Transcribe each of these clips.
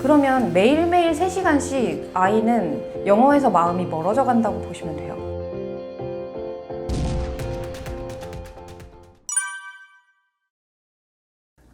그러면 매일매일 3시간씩 아이는 영어에서 마음이 멀어져 간다고 보시면 돼요.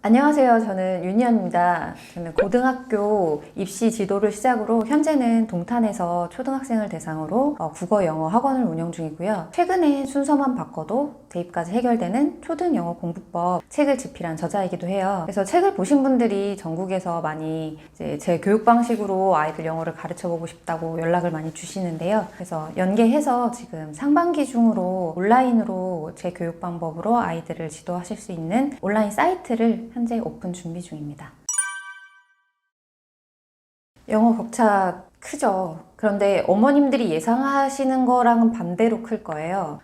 안녕하세요. 저는 윤희연입니다. 저는 고등학교 입시 지도를 시작으로 현재는 동탄에서 초등학생을 대상으로 국어 영어 학원을 운영 중이고요. 최근에 순서만 바꿔도 대입까지 해결되는 초등영어 공부법 책을 집필한 저자이기도 해요. 그래서 책을 보신 분들이 전국에서 많이 이제 제 교육 방식으로 아이들 영어를 가르쳐 보고 싶다고 연락을 많이 주시는데요. 그래서 연계해서 지금 상반기 중으로 온라인으로 제 교육 방법으로 아이들을 지도하실 수 있는 온라인 사이트를 현재 오픈 준비 중입니다. 영어 격차 크죠. 그런데 어머님들이 예상하시는 거랑은 반대로 클 거예요.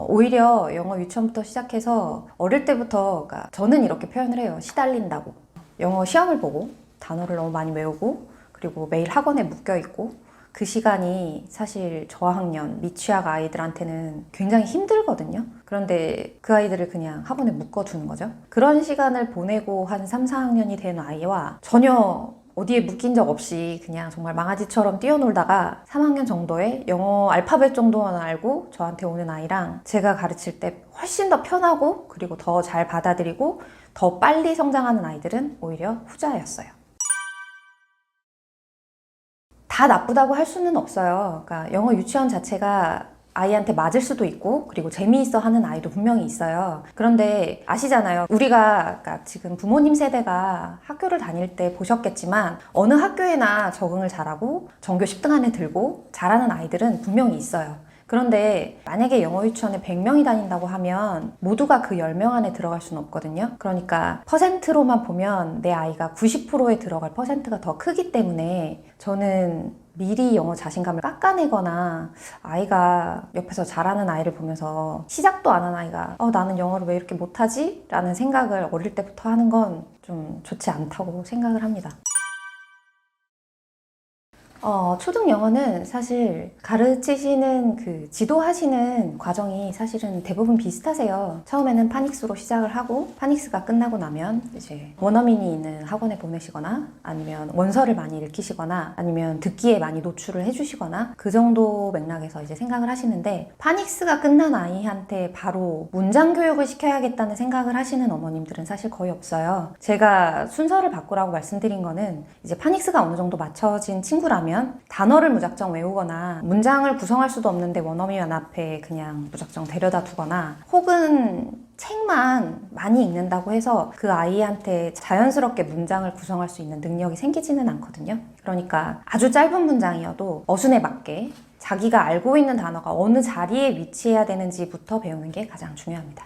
오히려 영어 유치원부터 시작해서 어릴 때부터, 그러니까 저는 이렇게 표현을 해요. 시달린다고. 영어 시험을 보고 단어를 너무 많이 외우고 그리고 매일 학원에 묶여 있고 그 시간이 사실 저학년, 미취학 아이들한테는 굉장히 힘들거든요. 그런데 그 아이들을 그냥 학원에 묶어두는 거죠. 그런 시간을 보내고 한 3, 4학년이 된 아이와 전혀 어디에 묶인 적 없이 그냥 정말 망아지처럼 뛰어놀다가 3학년 정도에 영어 알파벳 정도만 알고 저한테 오는 아이랑 제가 가르칠 때 훨씬 더 편하고 그리고 더 잘 받아들이고 더 빨리 성장하는 아이들은 오히려 후자였어요. 다 나쁘다고 할 수는 없어요. 그러니까 영어 유치원 자체가 아이한테 맞을 수도 있고 그리고 재미있어 하는 아이도 분명히 있어요. 그런데 아시잖아요. 우리가 그러니까 지금 부모님 세대가 학교를 다닐 때 보셨겠지만 어느 학교에나 적응을 잘하고 전교 10등 안에 들고 잘하는 아이들은 분명히 있어요. 그런데 만약에 영어 유치원에 100명이 다닌다고 하면 모두가 그 10명 안에 들어갈 수는 없거든요. 그러니까 퍼센트로만 보면 내 아이가 90%에 들어갈 퍼센트가 더 크기 때문에 저는 미리 영어 자신감을 깎아내거나 아이가 옆에서 잘하는 아이를 보면서 시작도 안 한 아이가 나는 영어를 왜 이렇게 못하지? 라는 생각을 어릴 때부터 하는 건 좀 좋지 않다고 생각을 합니다. 초등 영어는 사실 가르치시는 그 지도하시는 과정이 사실은 대부분 비슷하세요. 처음에는 파닉스로 시작을 하고 파닉스가 끝나고 나면 이제 원어민이 있는 학원에 보내시거나 아니면 원서를 많이 읽히시거나 아니면 듣기에 많이 노출을 해주시거나 그 정도 맥락에서 이제 생각을 하시는데 파닉스가 끝난 아이한테 바로 문장 교육을 시켜야겠다는 생각을 하시는 어머님들은 사실 거의 없어요. 제가 순서를 바꾸라고 말씀드린 거는 이제 파닉스가 어느 정도 맞춰진 친구라면 단어를 무작정 외우거나 문장을 구성할 수도 없는데 원어민 앞에 그냥 무작정 데려다 두거나 혹은 책만 많이 읽는다고 해서 그 아이한테 자연스럽게 문장을 구성할 수 있는 능력이 생기지는 않거든요. 그러니까 아주 짧은 문장이어도 어순에 맞게 자기가 알고 있는 단어가 어느 자리에 위치해야 되는지부터 배우는 게 가장 중요합니다.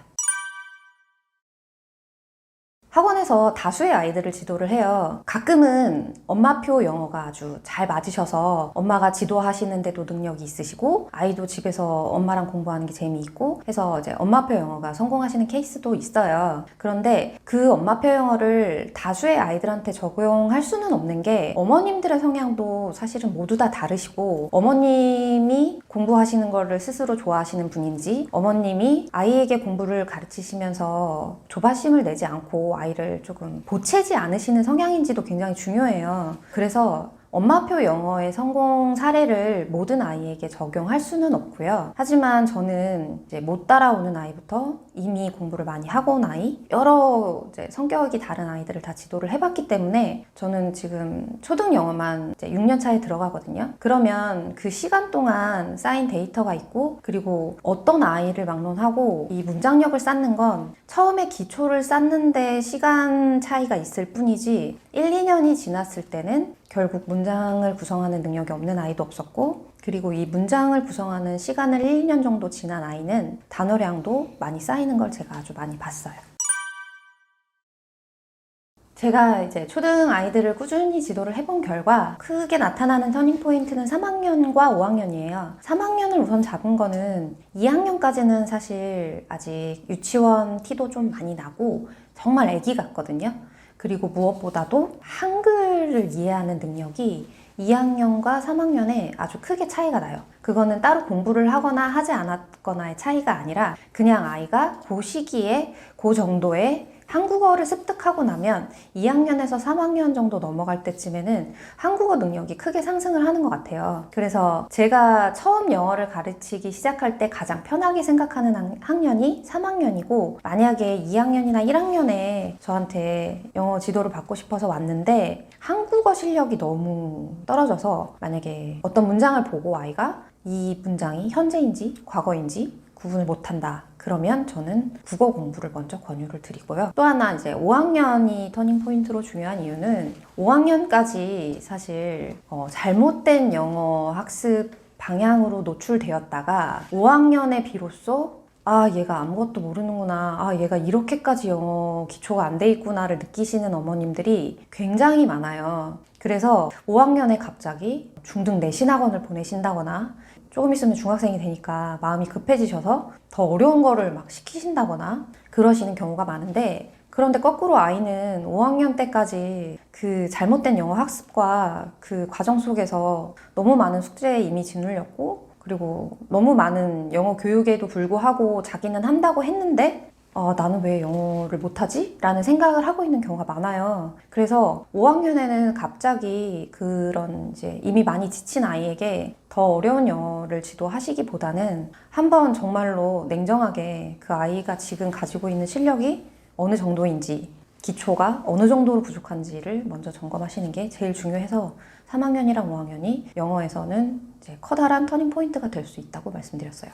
학원에서 다수의 아이들을 지도를 해요. 가끔은 엄마표 영어가 아주 잘 맞으셔서 엄마가 지도하시는데도 능력이 있으시고 아이도 집에서 엄마랑 공부하는 게 재미있고 해서 이제 엄마표 영어가 성공하시는 케이스도 있어요. 그런데 그 엄마표 영어를 다수의 아이들한테 적용할 수는 없는 게 어머님들의 성향도 사실은 모두 다 다르시고 어머님이 공부하시는 거를 스스로 좋아하시는 분인지 어머님이 아이에게 공부를 가르치시면서 조바심을 내지 않고 아이를 조금 보채지 않으시는 성향인지도 굉장히 중요해요. 그래서 엄마표 영어의 성공 사례를 모든 아이에게 적용할 수는 없고요. 하지만 저는 이제 못 따라오는 아이부터 이미 공부를 많이 하고 온 아이, 여러 이제 성격이 다른 아이들을 다 지도를 해봤기 때문에 저는 지금 초등 영어만 이제 6년 차에 들어가거든요. 그러면 그 시간 동안 쌓인 데이터가 있고 그리고 어떤 아이를 막론하고 이 문장력을 쌓는 건 처음에 기초를 쌓는데 시간 차이가 있을 뿐이지 1, 2년이 지났을 때는 결국 문장을 구성하는 능력이 없는 아이도 없었고 그리고 이 문장을 구성하는 시간을 1, 2년 정도 지난 아이는 단어량도 많이 쌓이는 걸 제가 아주 많이 봤어요. 제가 이제 초등 아이들을 꾸준히 지도를 해본 결과 크게 나타나는 터닝포인트는 3학년과 5학년이에요. 3학년을 우선 잡은 거는 2학년까지는 사실 아직 유치원 티도 좀 많이 나고 정말 애기 같거든요. 그리고 무엇보다도 한글을 이해하는 능력이 2학년과 3학년에 아주 크게 차이가 나요. 그거는 따로 공부를 하거나 하지 않았거나의 차이가 아니라 그냥 아이가 그 시기에 그 정도의 한국어를 습득하고 나면 2학년에서 3학년 정도 넘어갈 때쯤에는 한국어 능력이 크게 상승을 하는 것 같아요. 그래서 제가 처음 영어를 가르치기 시작할 때 가장 편하게 생각하는 학년이 3학년이고, 만약에 2학년이나 1학년에 저한테 영어 지도를 받고 싶어서 왔는데 한국어 실력이 너무 떨어져서 만약에 어떤 문장을 보고 아이가 이 문장이 현재인지 과거인지 구분을 못한다, 그러면 저는 국어 공부를 먼저 권유를 드리고요. 또 하나, 이제 5학년이 터닝 포인트로 중요한 이유는 5학년까지 사실 잘못된 영어 학습 방향으로 노출되었다가 5학년에 비로소 얘가 아무것도 모르는구나, 얘가 이렇게까지 영어 기초가 안 돼 있구나를 느끼시는 어머님들이 굉장히 많아요. 그래서 5학년에 갑자기 중등 내신 학원을 보내신다거나, 조금 있으면 중학생이 되니까 마음이 급해지셔서 더 어려운 거를 막 시키신다거나 그러시는 경우가 많은데, 그런데 거꾸로 아이는 5학년 때까지 그 잘못된 영어 학습과 그 과정 속에서 너무 많은 숙제에 이미 짓눌렸고, 그리고 너무 많은 영어 교육에도 불구하고 자기는 한다고 했는데 나는 왜 영어를 못하지? 라는 생각을 하고 있는 경우가 많아요. 그래서 5학년에는 갑자기 그런 이제 이미 많이 지친 아이에게 더 어려운 영어를 지도하시기보다는 한번 정말로 냉정하게 그 아이가 지금 가지고 있는 실력이 어느 정도인지, 기초가 어느 정도로 부족한지를 먼저 점검하시는 게 제일 중요해서 3학년이랑 5학년이 영어에서는 이제 커다란 터닝 포인트가 될 수 있다고 말씀드렸어요.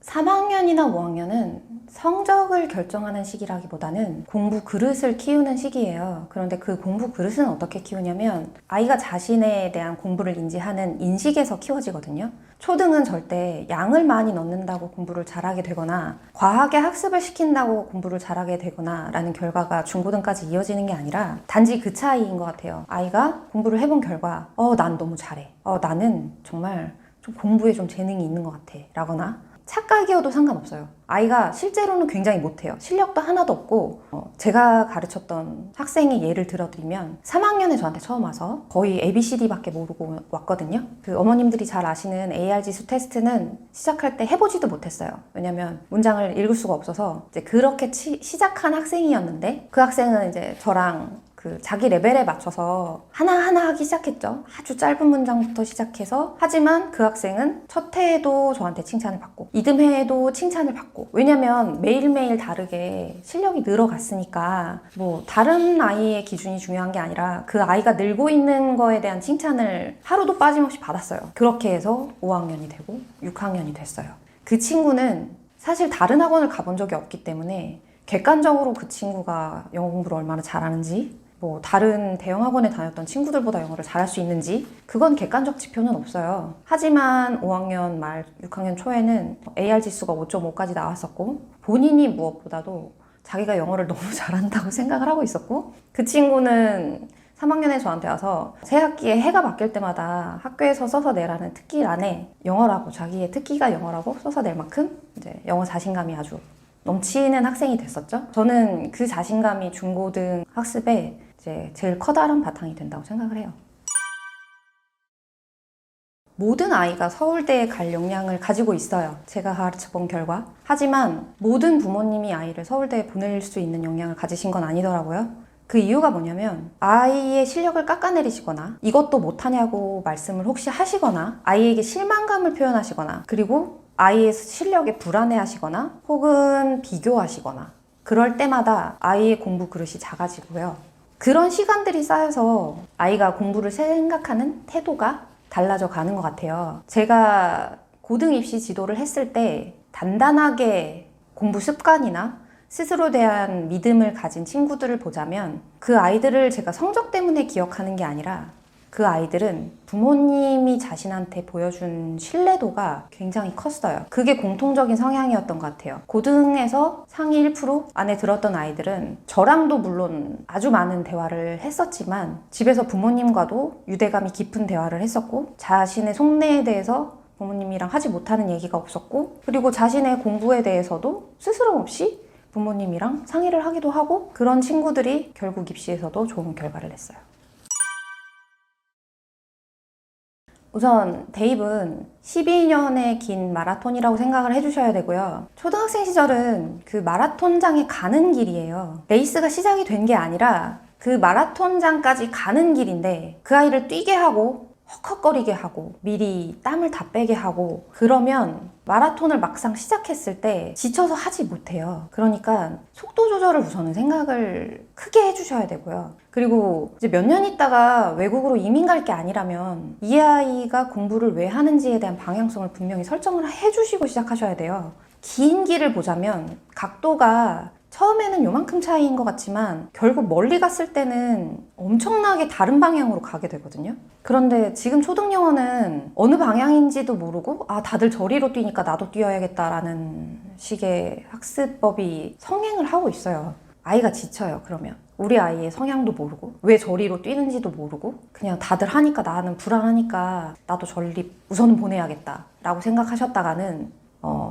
3학년이나 5학년은 성적을 결정하는 시기라기보다는 공부 그릇을 키우는 시기예요. 그런데 그 공부 그릇은 어떻게 키우냐면 아이가 자신에 대한 공부를 인지하는 인식에서 키워지거든요. 초등은 절대 양을 많이 넣는다고 공부를 잘하게 되거나 과하게 학습을 시킨다고 공부를 잘하게 되거나 라는 결과가 중고등까지 이어지는 게 아니라 단지 그 차이인 것 같아요. 아이가 공부를 해본 결과 난 너무 잘해, 나는 정말 좀 공부에 좀 재능이 있는 것 같아 라거나, 착각이어도 상관없어요. 아이가 실제로는 굉장히 못해요. 실력도 하나도 없고, 제가 가르쳤던 학생의 예를 들어드리면 3학년에 저한테 처음 와서 거의 ABCD밖에 모르고 왔거든요. 그 어머님들이 잘 아시는 AR 지수 테스트는 시작할 때 해보지도 못했어요. 왜냐면 문장을 읽을 수가 없어서. 이제 그렇게 시작한 학생이었는데, 그 학생은 이제 저랑 그 자기 레벨에 맞춰서 하나하나 하기 시작했죠. 아주 짧은 문장부터 시작해서. 하지만 그 학생은 첫 해에도 저한테 칭찬을 받고 이듬해에도 칭찬을 받고, 왜냐면 매일매일 다르게 실력이 늘어갔으니까 뭐 다른 아이의 기준이 중요한 게 아니라 그 아이가 늘고 있는 거에 대한 칭찬을 하루도 빠짐없이 받았어요. 그렇게 해서 5학년이 되고 6학년이 됐어요. 그 친구는 사실 다른 학원을 가본 적이 없기 때문에 객관적으로 그 친구가 영어 공부를 얼마나 잘하는지, 뭐 다른 대형 학원에 다녔던 친구들보다 영어를 잘할 수 있는지, 그건 객관적 지표는 없어요. 하지만 5학년 말 6학년 초에는 AR 지수가 5.5까지 나왔었고, 본인이 무엇보다도 자기가 영어를 너무 잘한다고 생각을 하고 있었고, 그 친구는 3학년에 저한테 와서 새 학기에 해가 바뀔 때마다 학교에서 써서 내라는 특기란에 영어라고, 자기의 특기가 영어라고 써서 낼 만큼 이제 영어 자신감이 아주 넘치는 학생이 됐었죠. 저는 그 자신감이 중고등 학습에 이제 제일 커다란 바탕이 된다고 생각을 해요. 모든 아이가 서울대에 갈 역량을 가지고 있어요. 제가 가르쳐본 결과. 하지만 모든 부모님이 아이를 서울대에 보낼 수 있는 역량을 가지신 건 아니더라고요. 그 이유가 뭐냐면 아이의 실력을 깎아내리시거나 이것도 못하냐고 말씀을 혹시 하시거나 아이에게 실망감을 표현하시거나, 그리고 아이의 실력에 불안해하시거나 혹은 비교하시거나, 그럴 때마다 아이의 공부 그릇이 작아지고요. 그런 시간들이 쌓여서 아이가 공부를 생각하는 태도가 달라져 가는 것 같아요. 제가 고등 입시 지도를 했을 때 단단하게 공부 습관이나 스스로에 대한 믿음을 가진 친구들을 보자면 그 아이들을 제가 성적 때문에 기억하는 게 아니라 그 아이들은 부모님이 자신한테 보여준 신뢰도가 굉장히 컸어요. 그게 공통적인 성향이었던 것 같아요. 고등에서 상위 1% 안에 들었던 아이들은 저랑도 물론 아주 많은 대화를 했었지만 집에서 부모님과도 유대감이 깊은 대화를 했었고, 자신의 속내에 대해서 부모님이랑 하지 못하는 얘기가 없었고, 그리고 자신의 공부에 대해서도 스스럼 없이 부모님이랑 상의를 하기도 하고, 그런 친구들이 결국 입시에서도 좋은 결과를 냈어요. 우선 대입은 12년의 긴 마라톤이라고 생각을 해주셔야 되고요. 초등학생 시절은 그 마라톤장에 가는 길이에요. 레이스가 시작이 된 게 아니라 그 마라톤장까지 가는 길인데 그 아이를 뛰게 하고 헉헉거리게 하고 미리 땀을 다 빼게 하고 그러면 마라톤을 막상 시작했을 때 지쳐서 하지 못해요. 그러니까 속도 조절을 우선은 생각을 크게 해주셔야 되고요. 그리고 이제 몇 년 있다가 외국으로 이민 갈 게 아니라면 이 아이가 공부를 왜 하는지에 대한 방향성을 분명히 설정을 해주시고 시작하셔야 돼요. 긴 길을 보자면 각도가 처음에는 요만큼 차이인 것 같지만 결국 멀리 갔을 때는 엄청나게 다른 방향으로 가게 되거든요. 그런데 지금 초등영어는 어느 방향인지도 모르고 다들 저리로 뛰니까 나도 뛰어야겠다라는 식의 학습법이 성행을 하고 있어요. 아이가 지쳐요. 그러면 우리 아이의 성향도 모르고 왜 저리로 뛰는지도 모르고 그냥 다들 하니까 나는 불안하니까 나도 저리 우선은 보내야겠다 라고 생각하셨다가는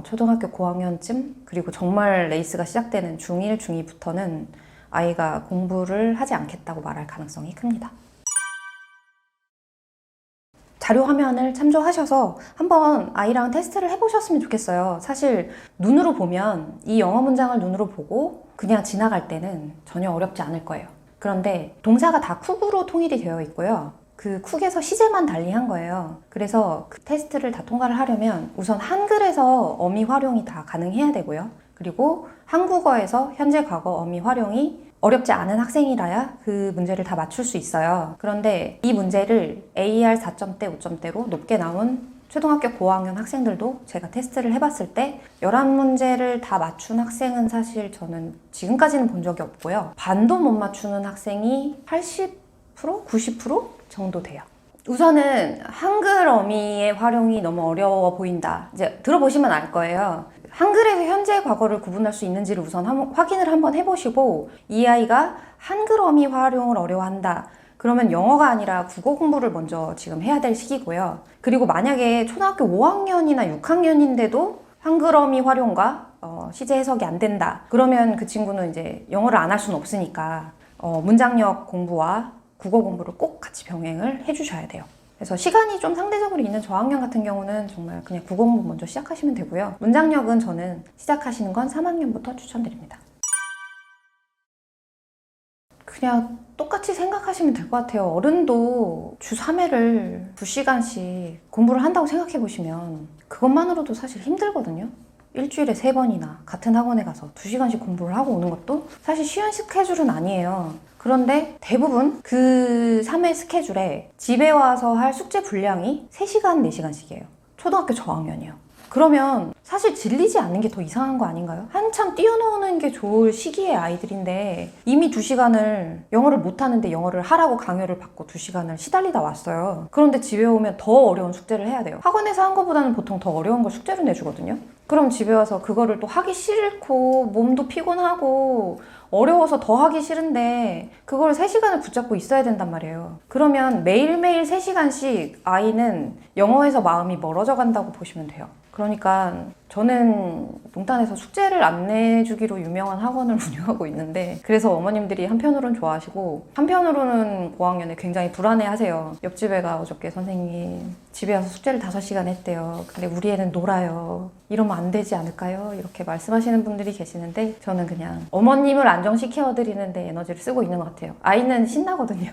초등학교 고학년쯤 그리고 정말 레이스가 시작되는 중1, 중2부터는 아이가 공부를 하지 않겠다고 말할 가능성이 큽니다. 자료 화면을 참조하셔서 한번 아이랑 테스트를 해보셨으면 좋겠어요. 사실 눈으로 보면 이 영어 문장을 눈으로 보고 그냥 지나갈 때는 전혀 어렵지 않을 거예요. 그런데 동사가 다 쿡으로 통일이 되어 있고요. 그 쿡에서 시제만 달리한 거예요. 그래서 그 테스트를 다 통과를 하려면 우선 한글에서 어미 활용이 다 가능해야 되고요. 그리고 한국어에서 현재 과거 어미 활용이 어렵지 않은 학생이라야 그 문제를 다 맞출 수 있어요. 그런데 이 문제를 AR 4점대, 5점대로 높게 나온 초등학교 고학년 학생들도 제가 테스트를 해봤을 때 11문제를 다 맞춘 학생은 사실 저는 지금까지는 본 적이 없고요. 반도 못 맞추는 학생이 80%? 90% 정도 돼요. 우선은 한글 어미의 활용이 너무 어려워 보인다. 이제 들어보시면 알 거예요. 한글에서 현재 과거를 구분할 수 있는지를 우선 확인을 한번 해보시고 이 아이가 한글 어미 활용을 어려워한다. 그러면 영어가 아니라 국어 공부를 먼저 지금 해야 될 시기고요. 그리고 만약에 초등학교 5학년이나 6학년인데도 한글 어미 활용과 시제 해석이 안 된다. 그러면 그 친구는 이제 영어를 안 할 수는 없으니까 문장력 공부와 국어 공부를 꼭 같이 병행을 해주셔야 돼요. 그래서 시간이 좀 상대적으로 있는 저학년 같은 경우는 정말 그냥 국어 공부 먼저 시작하시면 되고요. 문장력은 저는 시작하시는 건 3학년부터 추천드립니다. 그냥 똑같이 생각하시면 될 것 같아요. 어른도 주 3회를 2시간씩 공부를 한다고 생각해 보시면 그것만으로도 사실 힘들거든요. 일주일에 3번이나 같은 학원에 가서 2시간씩 공부를 하고 오는 것도 사실 쉬운 스케줄은 아니에요. 그런데 대부분 그 3회 스케줄에 집에 와서 할 숙제 분량이 3시간, 4시간씩이에요. 초등학교 저학년이요. 그러면 사실 질리지 않는 게 더 이상한 거 아닌가요? 한참 뛰어노는 게 좋을 시기의 아이들인데 이미 2시간을 영어를 못하는데 영어를 하라고 강요를 받고 2시간을 시달리다 왔어요. 그런데 집에 오면 더 어려운 숙제를 해야 돼요. 학원에서 한 거보다는 보통 더 어려운 걸 숙제로 내주거든요. 그럼 집에 와서 그거를 또 하기 싫고 몸도 피곤하고 어려워서 더 하기 싫은데 그걸 3시간을 붙잡고 있어야 된단 말이에요. 그러면 매일매일 3시간씩 아이는 영어에서 마음이 멀어져 간다고 보시면 돼요. 그러니까 저는 농단에서 숙제를 안 내주기로 유명한 학원을 운영하고 있는데 그래서 어머님들이 한편으로는 좋아하시고 한편으로는 고학년에 굉장히 불안해하세요. 옆집 애가 어저께 선생님 집에 와서 숙제를 5시간 했대요. 근데 우리 애는 놀아요. 이러면 안 되지 않을까요? 이렇게 말씀하시는 분들이 계시는데 저는 그냥 어머님을 안정시켜드리는 데 에너지를 쓰고 있는 것 같아요. 아이는 신나거든요.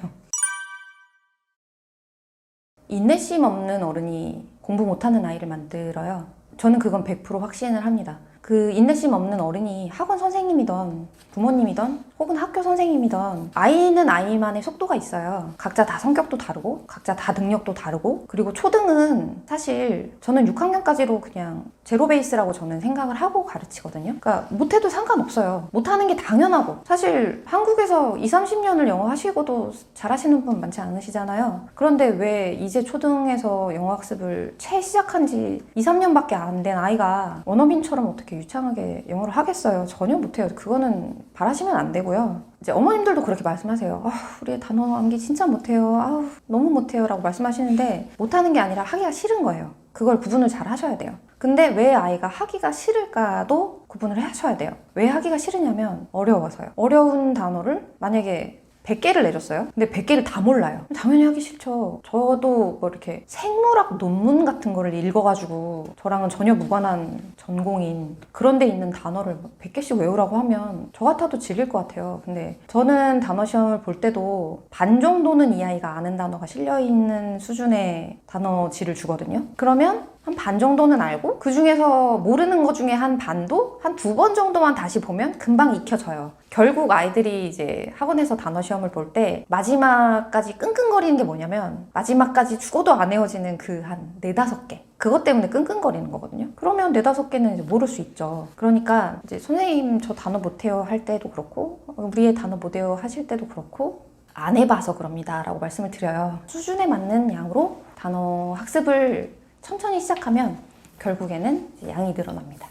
인내심 없는 어른이 공부 못하는 아이를 만들어요. 저는 그건 100% 확신을 합니다. 그 인내심 없는 어른이 학원 선생님이던 부모님이던 혹은 학교 선생님이던 아이는 아이만의 속도가 있어요. 각자 다 성격도 다르고 각자 다 능력도 다르고 그리고 초등은 사실 저는 6학년까지로 그냥 제로 베이스라고 저는 생각을 하고 가르치거든요. 그러니까 못해도 상관없어요. 못하는 게 당연하고 사실 한국에서 20, 30년을 영어 하시고도 잘하시는 분 많지 않으시잖아요. 그런데 왜 이제 초등에서 영어 학습을 채 시작한 지 2, 3년밖에 안 된 아이가 원어민처럼 어떻게 유창하게 영어를 하겠어요? 전혀 못해요. 그거는 바라시면 안 되고요. 이제 어머님들도 그렇게 말씀하세요. 우리 애 단어 암기 진짜 못해요. 너무 못해요 라고 말씀하시는데 못하는 게 아니라 하기가 싫은 거예요. 그걸 구분을 잘 하셔야 돼요. 근데 왜 아이가 하기가 싫을까도 구분을 하셔야 돼요. 왜 하기가 싫으냐면 어려워서요. 어려운 단어를 만약에 100개를 내줬어요. 근데 100개를 다 몰라요. 당연히 하기 싫죠. 저도 뭐 이렇게 생물학 논문 같은 거를 읽어가지고 저랑은 전혀 무관한 전공인 그런 데 있는 단어를 100개씩 외우라고 하면 저 같아도 질릴 것 같아요. 근데 저는 단어 시험을 볼 때도 반 정도는 이 아이가 아는 단어가 실려있는 수준의 단어지를 주거든요. 그러면 한 반 정도는 알고 그 중에서 모르는 것 중에 한 반도 한 2번 정도만 다시 보면 금방 익혀져요. 결국 아이들이 이제 학원에서 단어 시험을 볼 때 마지막까지 끙끙거리는 게 뭐냐면 마지막까지 죽어도 안 외워지는 그 한 4, 5개 그것 때문에 끙끙거리는 거거든요. 그러면 4, 5개는 이제 모를 수 있죠. 그러니까 이제 선생님 저 단어 못해요 할 때도 그렇고 우리 애 단어 못해요 하실 때도 그렇고 안 해봐서 그럽니다 라고 말씀을 드려요. 수준에 맞는 양으로 단어 학습을 천천히 시작하면 결국에는 이제 양이 늘어납니다.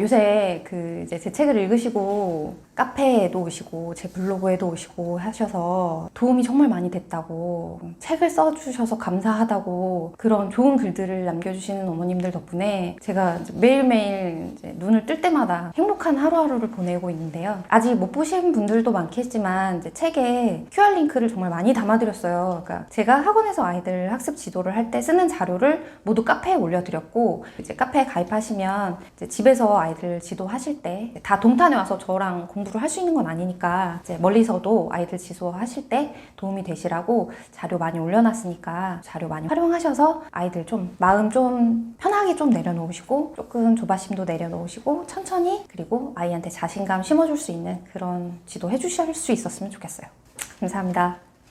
요새 이제 제 책을 읽으시고 카페에도 오시고 제 블로그에도 오시고 하셔서 도움이 정말 많이 됐다고 책을 써주셔서 감사하다고 그런 좋은 글들을 남겨주시는 어머님들 덕분에 제가 매일매일 이제 눈을 뜰 때마다 행복한 하루하루를 보내고 있는데요. 아직 못 보신 분들도 많겠지만 이제 책에 QR 링크를 정말 많이 담아드렸어요. 그러니까 제가 학원에서 아이들 학습 지도를 할 때 쓰는 자료를 모두 카페에 올려드렸고 이제 카페에 가입하시면 이제 집에서 아이들 지도하실 때 다 동탄에 와서 저랑 공부를 할 수 있는 건 아니니까 이제 멀리서도 아이들 지도하실 때 도움이 되시라고 자료 많이 올려놨으니까 자료 많이 활용하셔서 아이들 좀 마음 좀 편하게 좀 내려놓으시고 조금 조바심도 내려놓으시고 천천히 그리고 아이한테 자신감 심어줄 수 있는 그런 지도 해주실 수 있었으면 좋겠어요. 감사합니다.